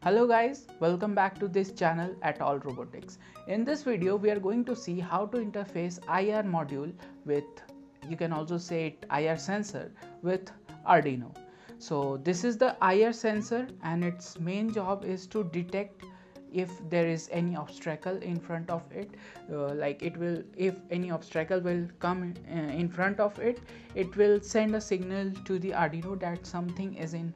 Hello guys, welcome back to this channel at All Robotics. In this video we are going to see how to interface IR module with, you can also say it, IR sensor with Arduino. So this is the IR sensor and its main job is to detect if there is any obstacle in front of it. If any obstacle will come in front of it, it will send a signal to the Arduino that something is in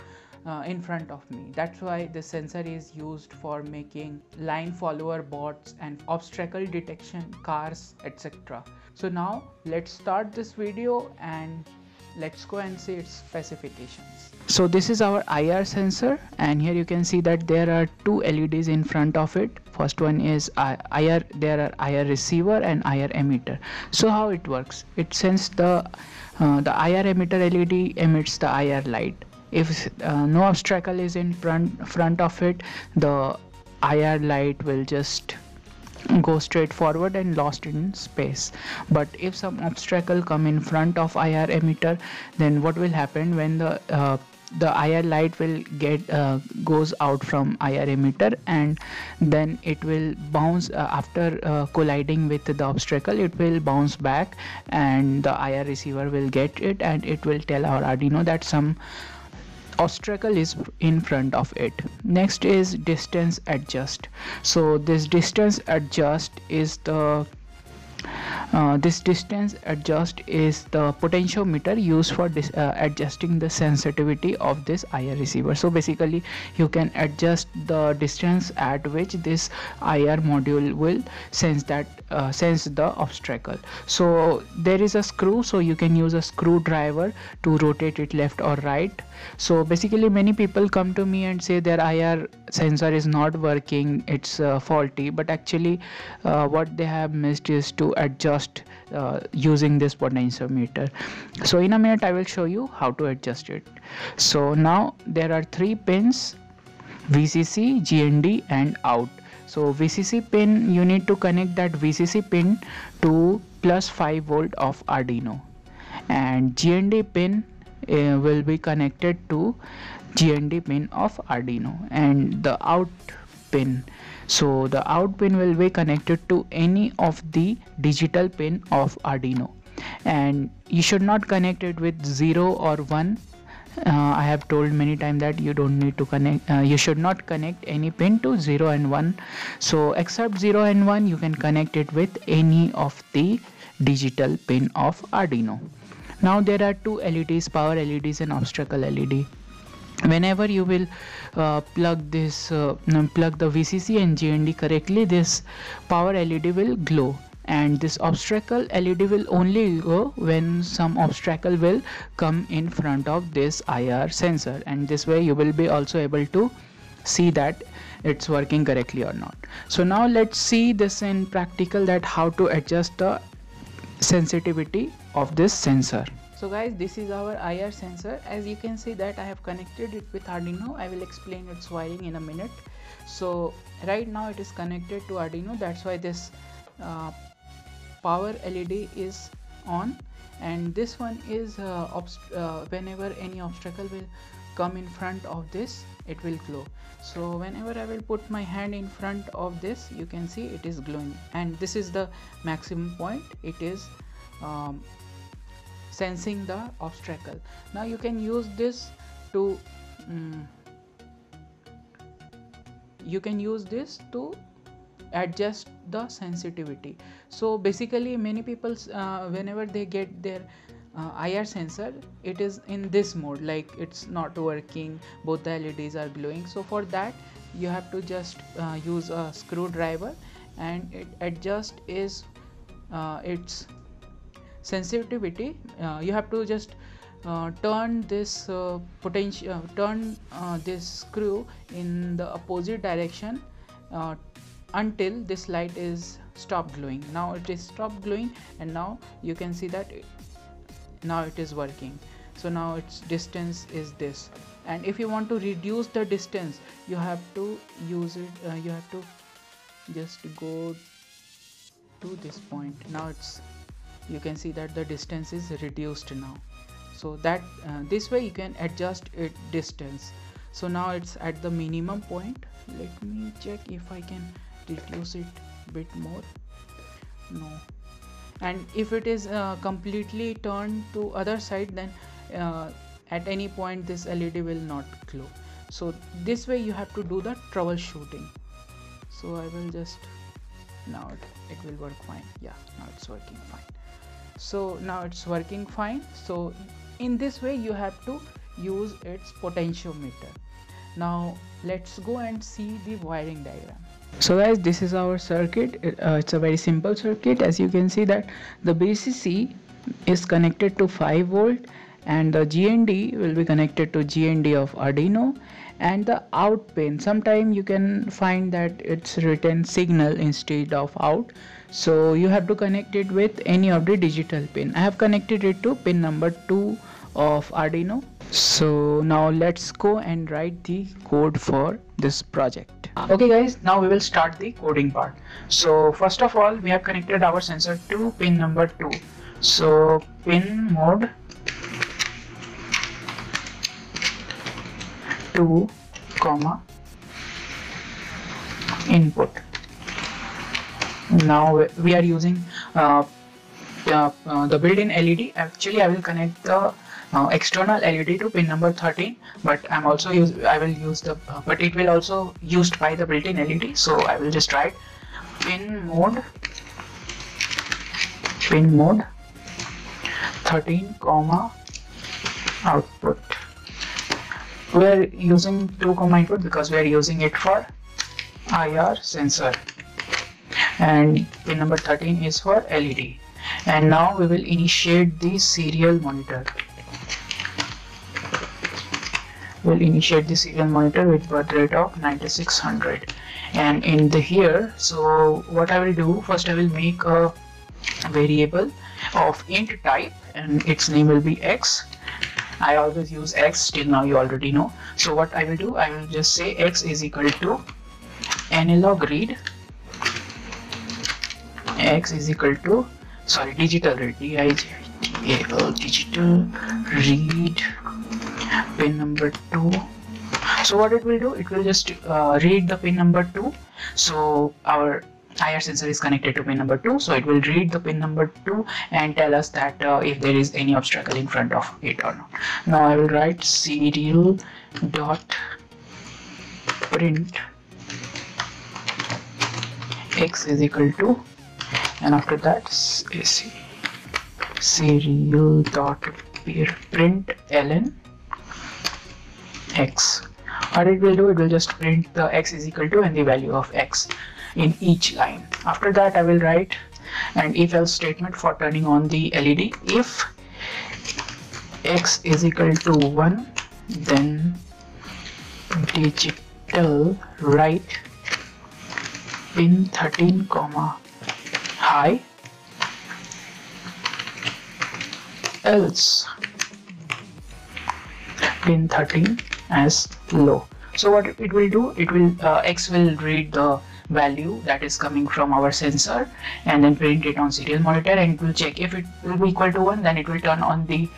front of me. That's why the sensor is used for making line follower bots and obstacle detection, cars, etc. So now let's start this video and let's go and see its specifications. So this is our IR sensor, and here you can see that there are two LEDs in front of it. First one is IR, there are IR receiver and IR emitter. So how it works? It sends the IR emitter LED emits the IR light. If no obstacle is in front of it, the IR light will just go straight forward and lost in space. But if some obstacle come in front of IR emitter, then what will happen when the IR light will goes out from IR emitter, and then it will bounce after colliding with the obstacle. It will bounce back and the IR receiver will get it, and it will tell our Arduino that some obstacle is in front of it. Next is distance adjust. So this distance adjust is the potentiometer used for adjusting the sensitivity of this IR receiver. So basically you can adjust the distance at which this IR module will sense the obstacle. So there is a screw, so you can use a screwdriver to rotate it left or right. So basically many people come to me and say their IR sensor is not working, it's faulty, but actually what they have missed is to adjust using this potentiometer. So in a minute I will show you how to adjust it. So now there are three pins: VCC, GND and out. So VCC pin, you need to connect that VCC pin to plus 5 volt of Arduino, and GND pin will be connected to GND pin of Arduino, and the out pin, so the out pin will be connected to any of the digital pin of Arduino, and you should not connect it with 0 or 1. I have told many times that you don't need to connect, you should not connect any pin to 0 and 1. So except 0 and 1 you can connect it with any of the digital pin of Arduino. Now there are two LEDs, power LEDs and obstacle LED. Whenever you will plug the VCC and GND correctly, this power LED will glow, and this obstacle LED will only go when some obstacle will come in front of this IR sensor, and this way you will be also able to see that it's working correctly or not. So now let's see this in practical, that how to adjust the sensitivity of this sensor. So guys, this is our IR sensor. As you can see that I have connected it with Arduino. I will explain its wiring in a minute. So right now it is connected to Arduino, that's why this power LED is on, and this one is whenever any obstacle will come in front of this, it will glow. So whenever I will put my hand in front of this, you can see it is glowing, and this is the maximum point. It is sensing the obstacle. Now you can use this to adjust the sensitivity. So basically many people whenever they get their IR sensor, it is in this mode, like it's not working, both the LEDs are glowing. So for that you have to just use a screwdriver, and it adjusts its sensitivity. You have to just turn this this screw in the opposite direction until this light is stopped glowing. Now it is stopped glowing, and now you can see that now it is working. So now its distance is this, and if you want to reduce the distance, you have to use it, you have to just go to this point. Now you can see that the distance is reduced now. So that this way you can adjust its distance. So now it's at the minimum point. Let me check if I can reduce it bit more. No. And if it is completely turned to other side, then at any point this LED will not glow. So this way you have to do the troubleshooting. So I will just, now it will work fine. Yeah, now it's working fine. So now it's working fine. So in this way you have to use its potentiometer. Now let's go and see the wiring diagram. So guys, this is our circuit. It's a very simple circuit. As you can see that the BCC is connected to 5 volt and the GND will be connected to GND of Arduino, and the out pin, sometime you can find that it's written signal instead of out, so you have to connect it with any of the digital pin. I have connected it to pin number 2 of Arduino. So now let's go and write the code for this project. Okay guys, now we will start the coding part. So first of all, we have connected our sensor to pin number 2. So pin mode 2, input. Now we are using the built-in LED. Actually, I will connect the external LED to pin number 13, but I will use the but it will also used by the built-in LED. So I will just write pin mode 13, output. We are using 2, input because we are using it for IR sensor, and pin number 13 is for LED. And now we will initiate the serial monitor. We'll initiate the serial monitor with birth rate of 9600, and in the here, so what I will do, first I will make a variable of int type and its name will be X. I always use X, till now you already know. So what I will do, I will just say X is equal to analog read, X is equal to, sorry, digital read, digital read pin number 2. So what it will do, it will just read the pin number 2. So our IR sensor is connected to pin number 2, so it will read the pin number 2 and tell us that if there is any obstacle in front of it or not. Now I will write serial dot print X is equal to, and after that serial dot print ln X. What it will do, it will just print the X is equal to and the value of X in each line. After that I will write an if else statement for turning on the LED. If X is equal to 1, then digital write pin 13, high, else pin 13 as low. So what it will do, it will X will read the value that is coming from our sensor and then print it on serial monitor, and it will check if it will be equal to 1, then it will turn on the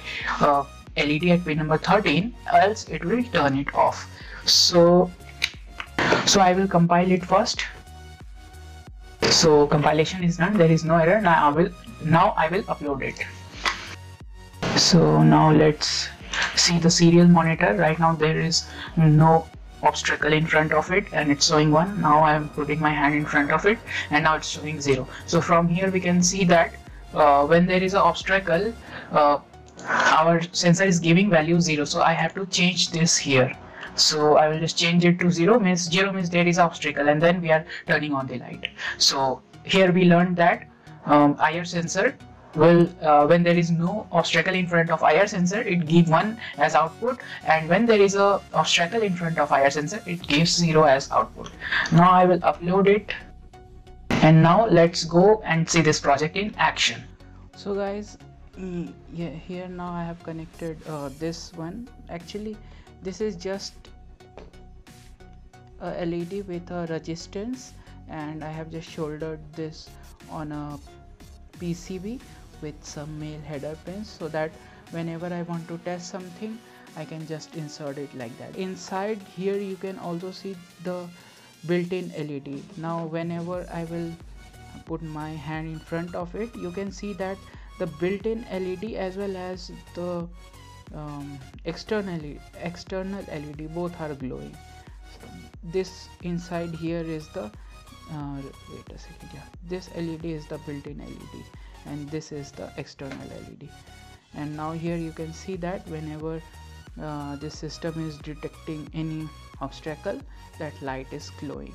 LED at pin number 13, else it will turn it off. So I will compile it first. So compilation is done, there is no error. Now I will upload it. So now let's see the serial monitor. Right now there is no obstacle in front of it and it's showing 1. Now I am putting my hand in front of it and now it's showing 0. So from here we can see that when there is an obstacle, our sensor is giving value 0. So I have to change this here. So I will just change it to 0, means 0 means there is an obstacle, and then we are turning on the light. So here we learned that IR sensor will, when there is no obstacle in front of IR sensor, it gives 1 as output, and when there is a obstacle in front of IR sensor, it gives 0 as output. Now I will upload it, and now let's go and see this project in action. So guys, yeah, here now I have connected this one. Actually this is just a LED with a resistance, and I have just soldered this on a PCB with some male header pins, so that whenever I want to test something, I can just insert it like that. Inside here you can also see the built-in LED. Now whenever I will put my hand in front of it, you can see that the built-in LED as well as the external LED both are glowing. So this inside here is the wait a second, yeah, this LED is the built-in LED and this is the external LED. And now here you can see that whenever this system is detecting any obstacle, that light is glowing.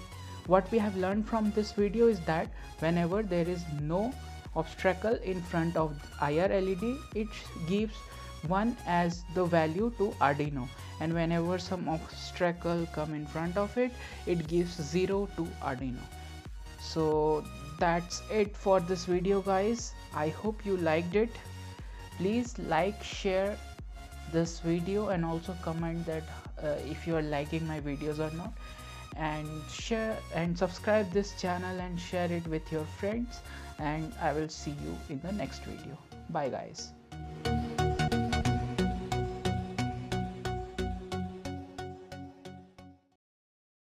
What we have learned from this video is that whenever there is no obstacle in front of IR LED, it gives 1 as the value to Arduino, and whenever some obstacle come in front of it, it gives 0 to Arduino. So that's it for this video, guys. I hope you liked it. Please like, share this video, and also comment that if you are liking my videos or not, and share and subscribe this channel and share it with your friends, and I will see you in the next video. Bye guys.